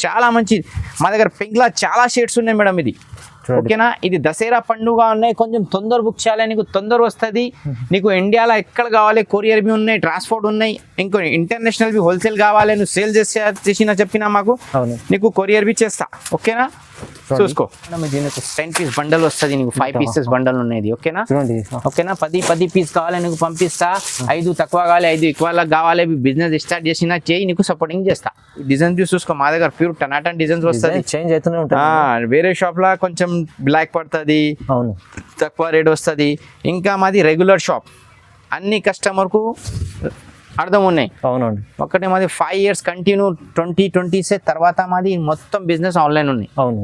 చాలా మంచి మా దగ్గర పింక్లా చాలా షేడ్స్ ఉన్నాయి మేడం ఇది ఓకేనా ఇది దసరా పండుగ ఉన్నాయి కొంచెం తొందర బుక్ చేయాలి నీకు తొందర వస్తుంది నీకు ఇండియాలో ఎక్కడ కావాలి కొరియర్ బి ఉన్నాయి ట్రాన్స్పోర్ట్ ఉన్నాయి ఇంకో ఇంటర్నేషనల్ బి హోల్సేల్ కావాలి నువ్వు సేల్ చేసినా చెప్పినా మాకు నీకు కొరియర్ బి చేస్తా ఓకేనా చూసుకో దీనికి 10 పీస్ బండల్ వస్తుంది నీకు 5 పీసెస్ బండల్ ఉన్నాయి ఓకేనా ఓకేనా 10 పీస్ కావాలి నీకు పంపిస్తా 5 తక్కువ కావాలి 5 ఎక్కువ కావాలి బిజినెస్ స్టార్ట్ చేసినా చేయి నీకు సపోర్టింగ్ చేస్తా డిజైన్ చూసుకో మా దగ్గర ప్యూర్ టనాటన్ డిజైన్స్ వస్తుంది చేంజ్ అవుతూనే ఉంటాయి వేరే షాప్ లా కొంచెం బ్లాక్ పడుతుంది తక్కువ రేట్ వస్తుంది ఇంకా మాది రెగ్యులర్ షాప్ అన్ని కస్టమర్ కు అర్థం ఉన్నాయి అవునండి ఒకటి మాది 5 years కంటిన్యూ 2020 తర్వాత మాది మొత్తం బిజినెస్ ఆన్లైన్ ఉన్నాయి అవును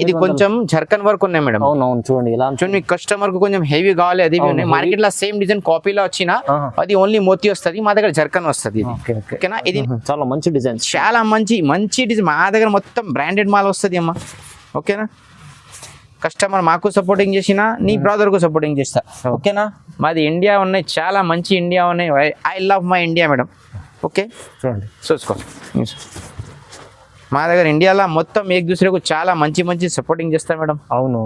ఇది కొంచెం జర్కన్ వర్క్ ఉన్నాయి మేడం అవునవును చూడండి ఇలా చూడండి మీ కస్టమర్ కు కొంచెం హెవీ కావాలి అది ఉన్నాయి మార్కెట్ లో సేమ్ డిజైన్ కాపీలో వచ్చినా అది ఓన్లీ మోతీ వస్తుంది మా దగ్గర జర్కన్ వస్తుంది ఓకేనా ఇది చాలా మంచి డిజైన్ చాలా మంచి డిజైన్ మా దగ్గర మొత్తం బ్రాండెడ్ మాల్ వస్తుంది అమ్మా ఓకేనా కస్టమర్ మాకు సపోర్టింగ్ చేసినా నీ బ్రదర్ కు సపోర్టింగ్ చేస్తా ఓకేనా మాది ఇండియా ఉన్నాయి చాలా మంచి ఇండియా ఉన్నాయి I love my India madam okay చూడండి చూసుకో మా దగ్గర ఇండియాలో మొత్తం ఏక దూసరేకు చాలా మంచి సపోర్టింగ్ చేస్తా మేడం అవును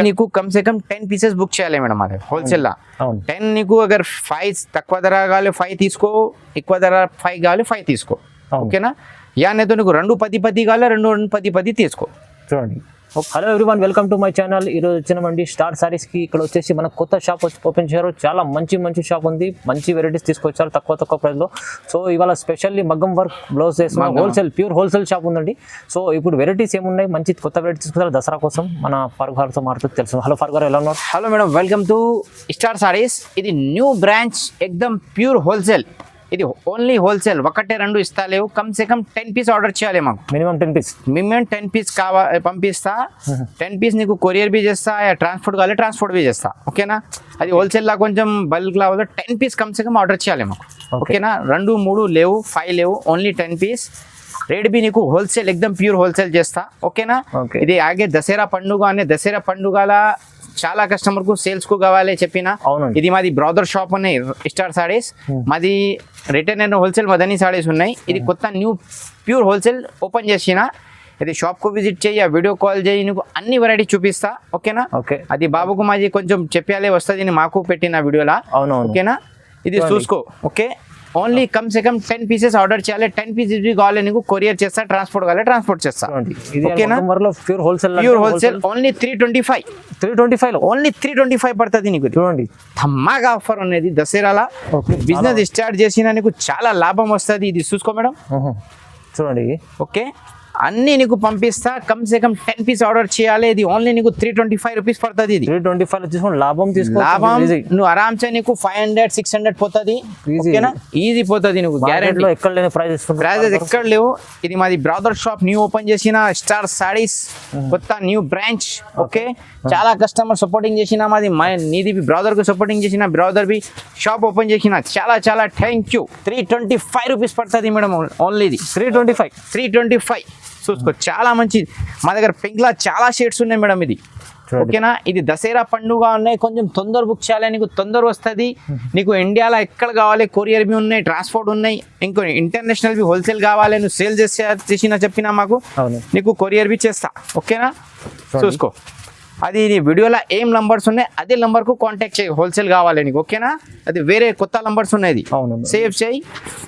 నీకు కమ్ సే కమ్ 10 పీసెస్ బుక్ చేయాలి మేడం మా దగ్గర హోల్సేల్ లా 10 నీకు అగర్ 5 తక్కువ ధర కావాలి 5 తీసుకో ఎక్కువ ధర 5 కావాలి 5 తీసుకో ఓకేనా యా నేతో నీకు 2 10 కావాలి 2 10 తీసుకో చూడండి hello everyone welcome to my channel ఈరోజు వచ్చినామండి స్టార్ సారీస్కి ఇక్కడ వచ్చేసి మన కొత్త షాప్ ఓపెన్ చేశారు చాలా మంచి షాప్ ఉంది మంచి వెరైటీస్ తీసుకొచ్చారు తక్కువ ప్రైస్లో సో ఇవాళ స్పెషల్లీ మగ్గం work blouse wholesale pure wholesale shop ఉందండి సో ఇప్పుడు వెరైటీస్ ఏమున్నాయి మంచి కొత్త వెరైటీస్ తీసుకొచ్చారు దసరా కోసం మన ఫరూక్ గారితో మాట్లాడుతూ తెలుసు హలో ఫరూక్ గారు ఎలా ఉన్నారు hello madam welcome to Star Sarees ఇది న్యూ బ్రాంచ్ ఎక్దమ్ ప్యూర్ హోల్సేల్ ఇది ఓన్లీ హోల్సేల్ 1-2 ఇస్తా లేవు కమ్ సే కమ్ 10 పీస్ ఆర్డర్ చేయాలి మాకు మినిమం 10 పీస్ కావాలి పంపిస్తా 10 పీస్ నీకు కొరియర్ బి చేస్తా ట్రాన్స్పోర్ట్ కావాలి ట్రాన్స్పోర్ట్ బి చేస్తా ఓకేనా అది హోల్సేల్ లా కొంచెం బల్క్ లా 10 పీస్ కమ్ సే కమ్ ఆర్డర్ చేయాలి మాకు ఓకేనా 2 3 లేవు 5 లేవు ఓన్లీ 10 పీస్ రేట్ బి నీకు హోల్సేల్ ఎక్దమ్ ప్యూర్ హోల్సేల్ చేస్తా ఓకేనా ఇది ఆగే దసరా పండుగ అనే దసరా పండుగల చాలా కస్టమర్ కు సేల్స్ కు కావాలి చెప్పినా ఇది మాది బ్రదర్ షాప్ ఉన్నాయి స్టార్ సారీస్ మాది return and wholesale Madani saris ఉన్నాయి ఇది కొత్త న్యూ ప్యూర్ హోల్సేల్ ఓపెన్ చేసిన ఇది షాప్ కు విజిట్ చేయి వీడియో కాల్ చేయి నీకు అన్ని వెరైటీ చూపిస్తా ఓకేనా అది బాబుకు మాది కొంచెం చెప్పాలి వస్తుంది మాకు పెట్టిన వీడియోలా ఓకేనా ఇది చూసుకో ఓకే ఓన్లీ కమ్ సే కమ్ 10 పీసెస్ ఆర్డర్ చేయాలి 10 పీసెస్ కావాలి నీకు కొరియర్ చేస్తా ట్రాన్స్పోర్ట్ కావాలి ట్రాన్స్పోర్ట్ చేస్తా ఓకేనా ప్యూర్ హోల్సేల్ ఓన్లీ 325 ఓన్లీ 325 పడుతుంది నీకు చూడండి ధమ్మాగా ఆఫర్ ఉన్నది దసరాలా బిజినెస్ స్టార్ట్ చేసినా నీకు చాలా లాభం వస్తుంది ఇది చూసుకో మేడం చూడండి ఓకే అన్ని నీకు పంపిస్తా కమ్ సే కమ్ 10 పీస్ ఆర్డర్ చేయాలి ఇది ఓన్లీ నీకు 325 రూపీస్ పడుతుంది ఇది 325 తీసుకొని లాభం నువ్వు ఆరామ్సే నీకు 500-600 పోతుంది ఓకేనా ఈజీ పోతుంది నీకు గ్యారెంటీ ఎక్కడ లేని ప్రైజెస్ ఎక్కడ లేవు ఇది మాది బ్రదర్ షాప్ న్యూ ఓపెన్ చేసిన స్టార్ సారీస్ కొత్త న్యూ బ్రాంచ్ ఓకే చాలా కస్టమర్ సపోర్టింగ్ చేసిన మాది నీది బ్రదర్ కు సపోర్టింగ్ చేసిన బ్రదర్ బి షాప్ ఓపెన్ చేసిన చాలా థ్యాంక్ యూ 325 రూపీస్ పడుతుంది మేడం ఓన్లీ ఇది 325 చూసుకో చాలా మంచి మా దగ్గర పింక్లా చాలా షేడ్స్ ఉన్నాయి మేడం ఇది ఓకేనా ఇది దసరా పండుగ ఉన్నాయి కొంచెం తొందర బుక్ చేయాలి నీకు తొందర వస్తుంది నీకు ఇండియాలో ఎక్కడ కావాలి కొరియర్ బి ఉన్నాయి ట్రాన్స్పోర్ట్ ఉన్నాయి ఇంకో ఇంటర్నేషనల్ బి హోల్సేల్ కావాలి నువ్వు సేల్ చేసినా చెప్పినా మాకు నీకు కొరియర్ బి చేస్తా ఓకేనా చూసుకో అది వీడియోలో ఏం నంబర్స్ ఉన్నాయి అదే నంబర్ కు కాంటాక్ట్ చేయి హోల్సేల్ కావాలి నీకు ఓకేనా అది వేరే కొత్త నంబర్స్ ఉన్నాయి సేవ్ చేయి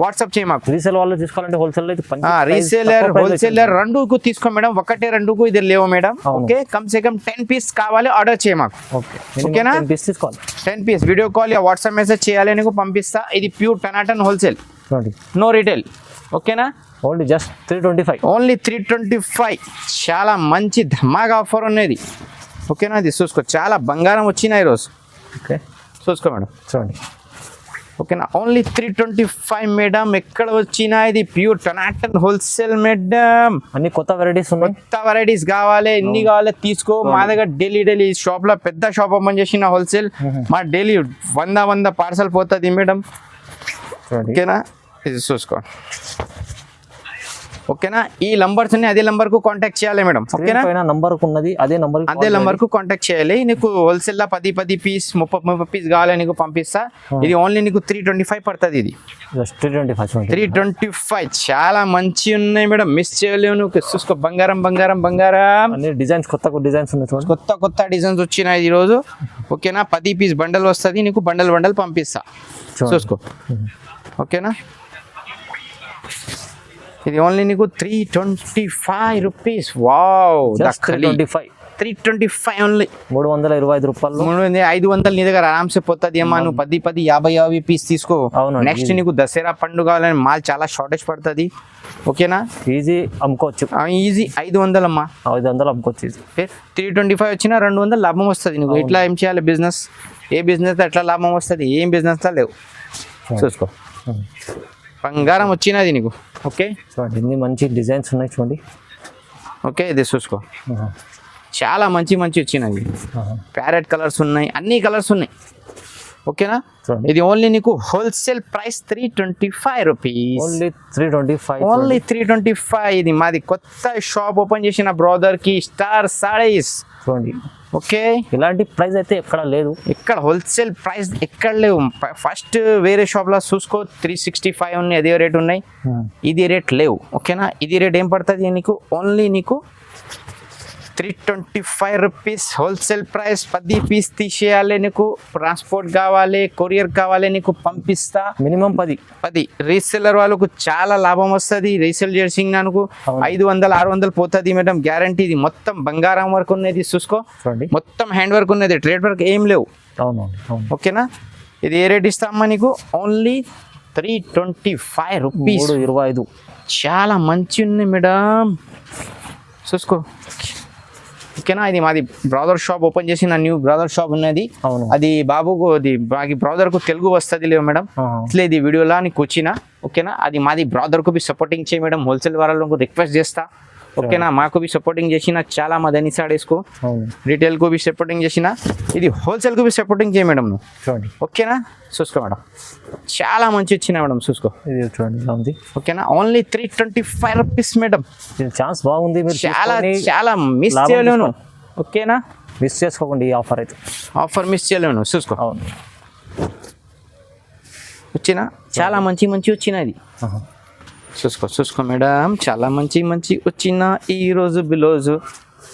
వాట్సాప్ చేయి మాకు రీసేల్ వాళ్ళు తీసుకోవాలంటే హోల్సేల్ రీసేలర్ హోల్సేలర్ రెండుకు తీసుకో మేడం 1-2కు ఇది లేవు మేడం ఓకే కమ్ సే కమ్ 10 పీస్ కావాలి ఆర్డర్ చేయి మాకు ఓకేనా 10 piece video call WhatsApp message చేయాలి నీకు పంపిస్తా ఇది ప్యూర్ టనాటన్ హోల్సేల్ నో రిటైల్ ఓకేనా ఓన్లీ జస్ట్ 325 ఓన్లీ 325 చాలా మంచి ధమాగా ఆఫర్ ఉన్నది ఓకేనా ఇది చూసుకో చాలా బంగారం వచ్చినాయి ఈరోజు ఓకే చూసుకో మేడం చూడండి ఓకేనా ఓన్లీ 325 మేడం ఎక్కడ వచ్చినా ఇది ప్యూర్ టనాటన్ హోల్సేల్ మేడం అన్ని కొత్త వెరైటీస్ కావాలి ఎన్ని కావాలి తీసుకో మా దగ్గర డైలీ షాప్ లో పెద్ద షాప్ ఓపెన్ చేసిన హోల్సేల్ మా డైలీ 100 పార్సల్ పోతుంది మేడం ఓకేనా ఇది చూసుకో ఓకేనా. ఈ నంబర్స్ అన్ని అదే నంబర్ కు కాంటాక్ట్ చేయాలి మేడం. ఓకేనా, నంబర్ ఉన్నది అదే నంబర్ కు కాంటాక్ట్ చేయాలి. నీకు హోల్సేల్ లా 10 పీస్ 30 పీస్ కావాలి నీకు పంపిస్తా. ఇది ఓన్లీ నీకు 325 పడుతుంది. ఇది 325 చాలా మంచి ఉన్నాయి మేడం, మిస్ చేయలేవు నువ్వు. చూసుకో, బంగారం బంగారం బంగారం. డిజైన్స్ కొత్త డిజైన్స్ ఉన్నాయి, కొత్త డిజైన్స్ వచ్చినాయి ఈ రోజు. ఓకేనా, 10 పీస్ బండల్ వస్తుంది నీకు, బండల్ పంపిస్తా. చూసుకో, ఓకేనా. ఇది ఓన్లీ నీకు 325 రూపీస్. Wow, 325 only. 325 రూపాయలు. 500 నీ దగ్గర ఆరామ్సే పోతుంది అమ్మా. నువ్వు 10 50 పీస్ తీసుకో. నెక్స్ట్ నీకు దసరా పండుగ కావాలని మాల్ చాలా షార్టేజ్ పడుతుంది. ఓకేనా, ఈజీ అమ్ముకోవచ్చు. ఈజీ 500 అమ్మా, 500 అమ్ముకోవచ్చు. 325 వచ్చినా 200 లాభం వస్తుంది నీకు. ఇట్లా ఏం చేయాలి బిజినెస్, ఏ బిజినెస్ ఎట్లా లాభం వస్తుంది, ఏం బిజినెస్ లేవు. చూసుకో, బంగారం వచ్చినది నీకు. ఓకే, చూడండి ఎన్ని మంచి డిజైన్స్ ఉన్నాయి చూడండి. ఓకే, ఇది చూసుకో, చాలా మంచి వచ్చినది. ప్యారెట్ కలర్స్ ఉన్నాయి, అన్ని కలర్స్ ఉన్నాయి. ఓకేనా, ఇది ఓన్లీ నీకు హోల్సేల్ ప్రైస్ 325 రూపీస్. ఓన్లీ 325. ఇది మాది కొత్త షాప్ ఓపెన్ చేసిన బ్రదర్ కి, స్టార్ సారీస్. చూడండి, ఓకే, ఇలాంటి ప్రైస్ అయితే ఎక్కడ లేదు, ఇక్కడ హోల్సేల్ ప్రైస్ ఎక్కడ లేవు. ఫస్ట్ వేరే షాప్ లో చూసుకో 365 ఉన్నాయి, అదే రేట్ ఉన్నాయి. ఇది రేట్ లేవు. ఓకేనా, ఇది రేట్ ఏం పడుతుంది నీకు, ఓన్లీ నీకు 325 రూపీస్ హోల్సేల్ ప్రైస్. 10 పీస్ తీసేయాలి నీకు, ట్రాన్స్పోర్ట్ కావాలి, కొరియర్ కావాలి నీకు, పంపిస్తా. మినిమం 10. రీసెల్లర్ వాళ్ళకు చాలా లాభం వస్తుంది. రీసేల్ చేసి నాకు 500-600 పోతుంది మేడం, గ్యారంటీ. ఇది మొత్తం బంగారం వర్క్ ఉన్నది. చూసుకో, మొత్తం హ్యాండ్ వర్క్ ఉన్నది, ట్రేడ్ వర్క్ ఏం లేవు. ఓకేనా, ఇది ఏ రేట్ ఇస్తామా నీకు, ఓన్లీ 325 రూపీస్. 25. చాలా మంచి ఉంది మేడం, చూసుకో. ఓకేనా, ఇది మాది బ్రదర్ షాప్ ఓపెన్ చేసిన న్యూ బ్రదర్ షాప్ ఉన్నది. అది బాబుకు, అది మాది బ్రదర్ కు తెలుగు వస్తుంది లేవు మేడం, ఇట్లా ఇది వీడియోలా నీకు వచ్చిన. ఓకేనా, అది మాది బ్రదర్ కు బి సపోర్టింగ్ చేయ మేడం, హోల్సేల్ వాళ్ళకు రిక్వెస్ట్ చేస్తా. ఓకేనా, మాకు బి సపోర్టింగ్ చేసిన చాలా మా ధని సాడీస్ కు, రిటైల్ కు బి సపోర్టింగ్ చేసిన, ఇది హోల్సేల్ కు బి సపోర్టింగ్ చేయ మేడం నువ్వు. చూడండి, ఓకేనా, చూసుకో మేడం, చాలా మంచి వచ్చిన మేడం. చూసుకో, చూడండి. ఓకేనా, ఓన్లీ 325 రూపీస్ మేడం. ఛాన్స్ బాగుంది, మీరు చాలా మిస్ చేయలేను. ఓకేనా, మిస్ చేసుకోకండి ఈ ఆఫర్ అయితే, ఆఫర్ మిస్ చేయలేను. చూసుకో, వచ్చిన చాలా మంచి వచ్చినది. చూసుకో మేడం, చాలా మంచి వచ్చిన ఈ రోజు బ్లౌజ్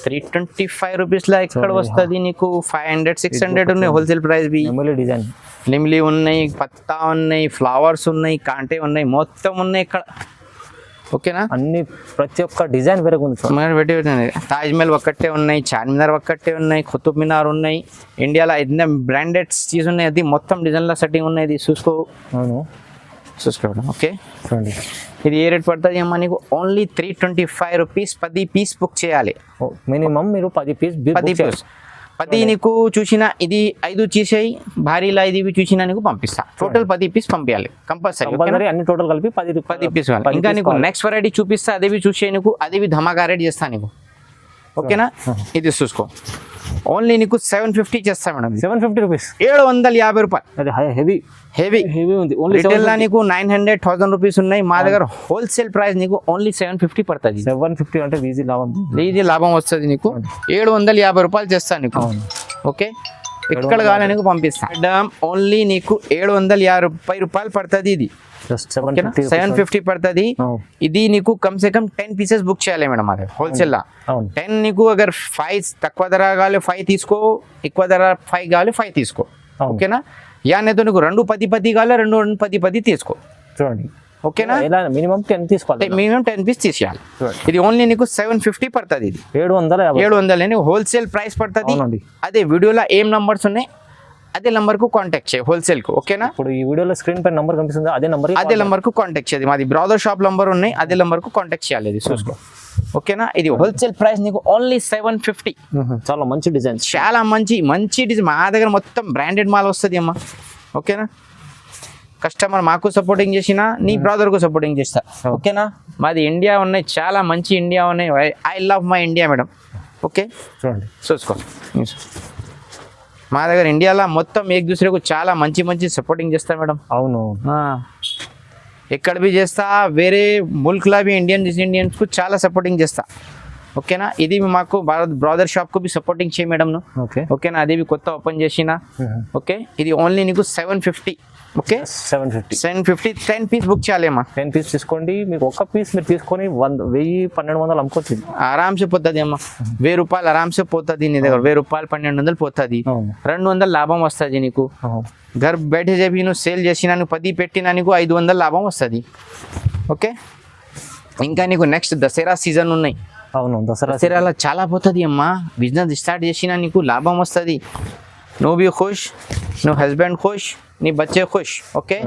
325 రూపీస్ లా ఎక్కడ వస్తుంది నీకు. 500-600 ఉన్నాయి హోల్సేల్ ప్రైస్. బి డిజైన్ నిమ్లీ ఉన్నాయి, పత్తా ఉన్నాయి, ఫ్లవర్స్ ఉన్నాయి, కాంటే ఉన్నాయి, మొత్తం ఉన్నాయి ఇక్కడ. ఓకేనా, అన్ని ప్రతి ఒక్క డిజైన్ వేరే ఉంది. తాజ్ మహల్ ఒక్కటే ఉన్నాయి, చార్మినార్ ఒక్కటే ఉన్నాయి, కుతుబ్ మినార్ ఉన్నాయి. ఇండియాలో ఎన్ని బ్రాండెడ్ చీజ్ ఉన్నాయి, అది మొత్తం డిజైన్ల సెట్టింగ్ ఉన్నాయి. చూసుకో, చూసుకోవడం. ఓకే, చూడండి, ఇది ఏ రేట్ పడుతుంది అమ్మా నీకు, ఓన్లీ 325 రూపీస్. 10 పీస్ బుక్ చేయాలి మినిమం. మీరు 10 పీస్ 10 నీకు చూసిన, ఇది 5 చేసేయి, భారీలా ఇది చూసినా నీకు పంపిస్తా. టోటల్ 10 పీస్ పంపించాలి కంపల్సరీ. అన్ని టోటల్ కలిపి 10 పీస్. ఇంకా నీకు నెక్స్ట్ వెరైటీ చూపిస్తా, అదేవి చూసే నీకు, అదేవి ధమాకా రేట్ చేస్తా నీకు. ఓకేనా, ఇది చూసుకో, ఓన్లీ నీకు 750 చేస్తా మేడం. 750 రూపీస్, 750 రూపాయలు. హెవీ ఉంది. రిటైల్ లా నీకు 900-1000 రూపీస్ ఉన్నాయి. మా దగ్గర హోల్సేల్ ప్రైస్ నీకు ఓన్లీ 750 పడుతుంది. 750 అంటే ఈజీ లాభం వస్తుంది నీకు. 750 రూపాయలు చేస్తాను నీకు. ఓకే, ఎక్కడ కావాలి నీకు పంపిస్తా మేడం. ఓన్లీ నీకు 750 రూపాయలు పడుతుంది. ఇది 750 పడుతుంది. ఇది నీకు కమ్సే కమ్ 10 పీసెస్ బుక్ చేయాలి మేడం. అదే హోల్సేల్ లా 10 నీకు అగర్ 5 తక్కువ ధర కావాలి 5 తీసుకో, ఎక్కువ ధర 5 కావాలి 5 తీసుకో. ఓకేనా, యానేతో నీకు 2 10 కావాలి 2 10 తీసుకో. చూడండి, ఓకేనా, మినిమం 10 తీసుకోవాలి, మినిమం 10 పీస్ తీసేయాలి. ఇది ఓన్లీ నీకు 750 పడుతుంది. ఇది 700 హోల్సేల్ ప్రైస్ పడుతుంది. అదే వీడియోలో ఏం నంబర్స్ ఉన్నాయి అదే నంబర్ కు కాంటాక్ట్ చేయి హోల్సేల్ కు. ఓకేనా, ఇప్పుడు ఈ వీడియోలో స్క్రీన్ పై నంబర్ కనిపిస్తుంది, అదే నంబర్ కు కాంటాక్ట్ చేయాలి. మాది బ్రదర్ షాప్ నంబర్ ఉన్నాయి, అదే నంబర్ కు కాంటాక్ట్ చేయాలి. ఇది చూసుకో. ఓకేనా, ఇది హోల్సేల్ ప్రైస్ నీకు ఓన్లీ 750. చాలా మంచి డిజైన్, చాలా మంచి డిజైన్. మా దగ్గర మొత్తం బ్రాండెడ్ మాల్ వస్తుంది అమ్మా. ఓకేనా, కస్టమర్ మాకు సపోర్టింగ్ చేసినా నీ బ్రదర్ కు సపోర్టింగ్ చేస్తా. ఓకేనా, మాది ఇండియా ఉన్నాయి, చాలా మంచి ఇండియా ఉన్నాయి. I love my India madam. Okay, చూడండి, చూసుకో. మా దగ్గర ఇండియాలో మొత్తం ఏక్ దూసరేకు చాలా మంచి సపోర్టింగ్ చేస్తారు మేడం. అవును, ఎక్కడ బి చేస్తా, వేరే ముల్క్లా బి ఇండియన్స్కు చాలా సపోర్టింగ్ చేస్తా. ఓకేనా, ఇది మాకు బ్రదర్ షాప్కు బి సపోర్టింగ్ చేయి మేడం నువ్వు. ఓకే ఓకేనా, అది బి కొత్త ఓపెన్ చేసిన. ఓకే, ఇది ఓన్లీ నీకు 750. ఓకే 750 10 పీస్ బుక్ చేయాలేమా. 10 పీస్ తీసుకోండి, మీకు ఒక పీస్ మీరు తీసుకొని 1000-1200 అమ్ముకోవచ్చు. ఆరామ్సే పోతుంది అమ్మా, 1000 రూపాయలు ఆరామ్సే పోతుంది నీ దగ్గర. 1000 రూపాయలు 1200 పోతుంది, 200 లాభం వస్తుంది నీకు. घर बैठे जब నువ్వు సేల్ చేసినా, నువ్వు 10 పెట్టినా నీకు 500 లాభం వస్తుంది. ఓకే, ఇంకా నీకు నెక్స్ట్ దసరా సీజన్ ఉన్నాయి. అవును, దసరాలో చాలా పోతుంది అమ్మా. బిజినెస్ స్టార్ట్ చేసినా నీకు లాభం వస్తుంది. నువ్వు బి ఖుష్, నువ్వు హస్బెండ్ ఖుష్, నీ బచ్చే ఖుష్. ఓకే,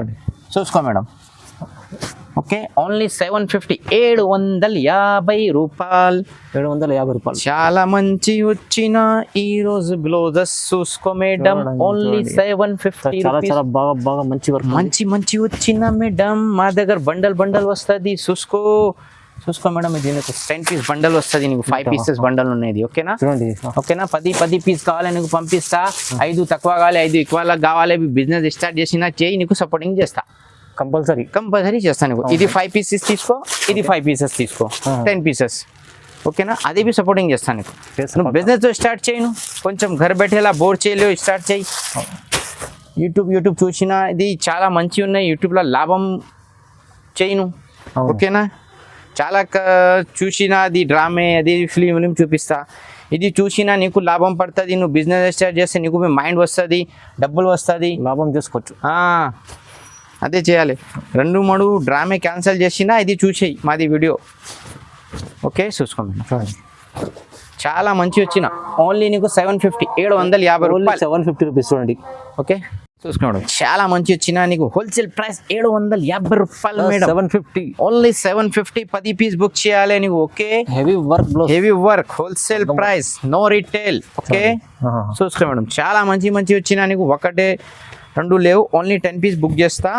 చూసుకో మేడం. ఓకే, ఓన్లీ 750, 750 రూపాయలు. 750 రూపాయలు. చాలా మంచి వచ్చిన ఈ రోజు బ్లౌజెస్ చూసుకో మేడం. ఓన్లీ 750. చాలా చాలా బాగా బాగా మంచి వర్క్, మంచి వచ్చిన మేడం. మా దగ్గర బండల్ వస్తుంది. చూసుకో మేడం, ఇది నీకు 10 పీస్ బండల్ వస్తుంది. నీకు 5 పీసెస్ బండల్ ఉన్నది. ఓకేనా, చూడండి. ఓకేనా, 10 పీస్ కావాలి నీకు పంపిస్తా. 5 తక్కువ కావాలి, 5 ఎక్కువ కావాలి. బిజినెస్ స్టార్ట్ చేసినా చేయి, నీకు సపోర్టింగ్ చేస్తా. కంపల్సరీ చేస్తాను నీకు. ఇది 5 పీసెస్ తీసుకో, ఇది 5 పీసెస్ తీసుకో, 10 పీసెస్. ఓకేనా, అది బి సపోర్టింగ్ చేస్తాను నీకు. నువ్వు బిజినెస్ స్టార్ట్ చేయను, కొంచెం घर बैठेला బోర్ చేయలేవు, స్టార్ట్ చేయి. యూట్యూబ్ చూసినా ఇది చాలా మంచి ఉన్నాయి. యూట్యూబ్లో లాభం చేయను. ఓకేనా, చాలా చూసినా అది డ్రామే, అది ఫిలిం చూపిస్తా. ఇది చూసినా నీకు లాభం పడుతుంది. నువ్వు బిజినెస్ స్టార్ట్ చేస్తే నీకు మైండ్ వస్తుంది, డబ్బులు వస్తుంది, లాభం చేసుకోవచ్చు. అదే చేయాలి. 2-3 డ్రామే క్యాన్సిల్ చేసినా ఇది చూసేయి మాది వీడియో. ఓకే, చూసుకోండి. చాలా మంచి వచ్చిన ఓన్లీ నీకు 750, 750 రూపాయలు. 750 రూపీస్ చూడండి. ఓకే, చూసుకోండి. చాలా మంచి వచ్చిన నీకు హోల్సేల్ ప్రైస్ 750 రూపాయలు మేడం. 750, ఓన్లీ 750. 10 పీస్ బుక్ చేయాలి నీకు. Okay, heavy work wholesale price, no retail. Okay, చూసుకో మేడం. చాలా మంచి వచ్చిన నీకు. 1, 2 లేవు, ఓన్లీ 10 పీస్ బుక్ చేస్తా.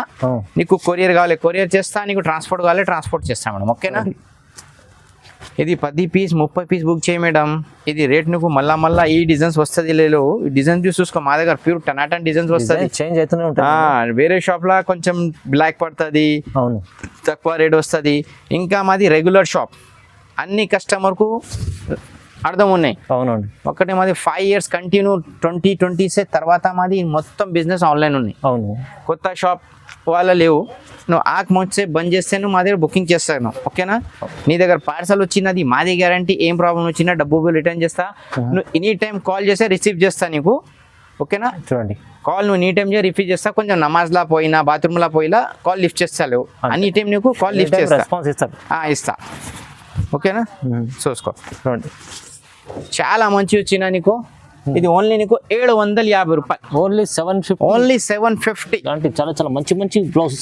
నీకు కొరియర్ కావాలి, కొరియర్ చేస్తా. నీకు ట్రాన్స్పోర్ట్ కావాలి, ట్రాన్స్పోర్ట్ చేస్తా మేడం. ఓకేనా, ఇది 10 పీస్ 30 పీస్ బుక్ చేయి మేడం. ఇది రేట్ నీకు మళ్ళా ఈ డిజైన్స్ వస్తుంది. లేదు, ఈ డిజైన్ చూసుకో, మా దగ్గర ప్యూర్ టనాటన్ డిజైన్స్ వస్తుంది. చేంజ్ అవుతూనే ఉంటుంది. వేరే షాప్లో కొంచెం బ్లాక్ పడుతుంది, అవును, తక్కువ రేట్ వస్తుంది. ఇంకా మాది రెగ్యులర్ షాప్, అన్ని కస్టమర్కు అర్థం ఉన్నాయి. అవునండి, ఒకటే మాది 5 years కంటిన్యూ 2020 తర్వాత మాది మొత్తం బిజినెస్ ఆన్లైన్ ఉన్నాయి. అవును, కొత్త షాప్ వాళ్ళ లేవు. నువ్వు ఆకు మొచ్చే బంద్ చేస్తే నువ్వు మా దగ్గర బుకింగ్ చేస్తాను. ఓకేనా, నీ దగ్గర పార్సల్ వచ్చినది మాది గ్యారంటీ. ఏం ప్రాబ్లం వచ్చినా డబ్బు రిటర్న్ చేస్తా. నువ్వు ఎనీ టైం కాల్ చేస్తే రిసీవ్ చేస్తా నీకు. ఓకేనా, చూడండి. కాల్ నువ్వు ఎనీ టైం రిసీవ్ చేస్తా. కొంచెం నమాజ్లా పోయినా, బాత్రూమ్లా పోయినా కాల్ లిఫ్ట్ చేస్తావు. ఎనీ టైం నీకు కాల్ లిఫ్ట్ చేస్తా. ఇస్తా. ఓకేనా, చూసుకో. చూడండి, చాలా మంచి వచ్చినా నీకు. ఇది ఓన్లీ నీకు 750 రూపాయలు. ఓన్లీ 750. ఓన్లీ 750. అంటే చాలా చాలా మంచి బ్లౌజ్,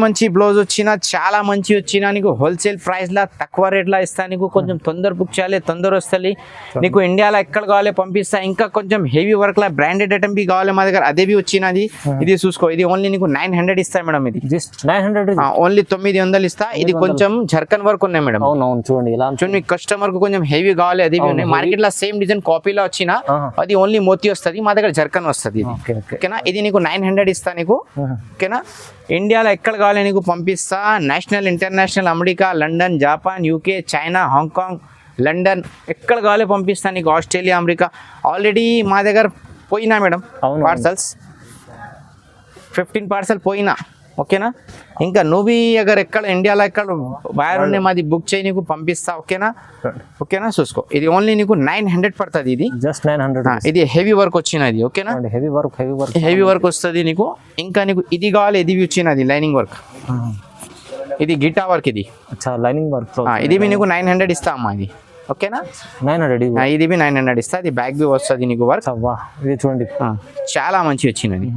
మంచి బ్లౌజ్ వచ్చినా, చాలా మంచి వచ్చినా నీకు. హోల్సేల్ ప్రైస్ లా తక్కువ రేట్ లా ఇస్తా నీకు. కొంచెం తొందర బుక్ చేయాలి, తొందర వస్తుంది నీకు. ఇండియాలో ఎక్కడ కావాలి పంపిస్తా. ఇంకా కొంచెం హెవీ వర్క్ లా బ్రాండెడ్ ఐటమ్ బి కావాలి మా దగ్గర, అదే బి వచ్చినది. ఇది చూసుకో, ఇది ఓన్లీ నీకు 900 ఇస్తా మేడం. ఇది 900, ఓన్లీ 900 ఇస్తా. ఇది కొంచెం జర్కన్ వర్క్ ఉన్నాయి మేడం. అవునవును, చూడండి. మీ కస్టమర్ కు కొంచెం హెవీ కావాలి, అది ఉన్నాయి. మార్కెట్ లో సేమ్ డిజైన్ కాపీలో వచ్చిన, అది ఓన్లీ మోతీ వస్తుంది, మా దగ్గర జర్కన్ వస్తుంది. ఓకేనా, ఇది నీకు 900 ఇస్తా నీకు. ఓకేనా, ఇండియాలో ఎక్కడ కావాలి నీకు పంపిస్తా. National, international, America, London, Japan, UK, China, Hong Kong, London, ఎక్కడ కావాలి పంపిస్తా నీకు. ఆస్ట్రేలియా, అమెరికా ఆల్రెడీ మా దగ్గర పోయినా మేడం పార్సల్స్. 15 పార్సల్ పోయినా. ఓకేనా, ఇంకా నువ్వు అగర్ ఎక్కడ ఇండియాలో ఎక్కడ వైర్ ఉన్నాయి మాది బుక్ చేయి, నీకు పంపిస్తా. ఓకేనా, చూసుకో. ఇది ఓన్లీ నీకు 900 పడుతుంది. ఇది జస్ట్ 900. ఇది హెవీ వర్క్ వచ్చినది. ఓకేనా, హెవీ వర్క్ వస్తుంది నీకు. ఇంకా నీకు ఇది కావాలి, ఇది వచ్చినది లైనింగ్ వర్క్. ఇది గిటా వర్క్, ఇది లైనింగ్ వర్క్. ఇది నీకు 900 ఇస్తా అమ్మా. ఇది ఓకేనా, 900. ఇది 900 ఇస్తా. అది బ్యాక్ బి వస్తుంది నీకు వర్క్. ఇది చూడండి, చాలా మంచి వచ్చినది.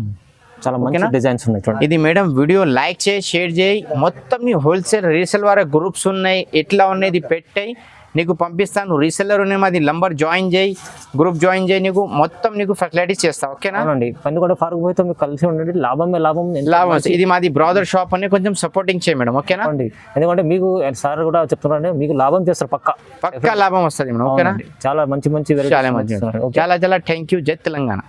చాలా మంచి డిజైన్స్ ఉన్నాయి చూడండి. ఇది మేడం వీడియో లైక్ చేయి, షేర్ చేయి. మొత్తం నీ హోల్సేల్ రీసేల్ వారి గ్రూప్స్ ఉన్నాయి, ఎట్లా ఉన్నాయి పెట్టాయి నీకు పంపిస్తాను. రీసెల్లర్ ఉన్నాయి మాది, నంబర్ జాయిన్ చేయి, గ్రూప్ జాయిన్ చేయి. నీకు మొత్తం నీకు ఫెసిలిటీస్ చేస్తా. ఓకేనా అండి, పందుకోట ఫారూక్ భాయ్తో మీకు కలిసి ఉండండి. లాభం. ఇది మాది బ్రదర్ షాప్ అని కొంచెం సపోర్టింగ్ చేయి మేడం. ఓకేనా అండి, ఎందుకంటే మీకు సార్ కూడా చెప్తున్నారండి, మీకు లాభం చేస్తారు, పక్కా లాభం వస్తుంది మేడం. ఓకేనా, చాలా మంచి చాలా థ్యాంక్ యూ. జై తెలంగాణ.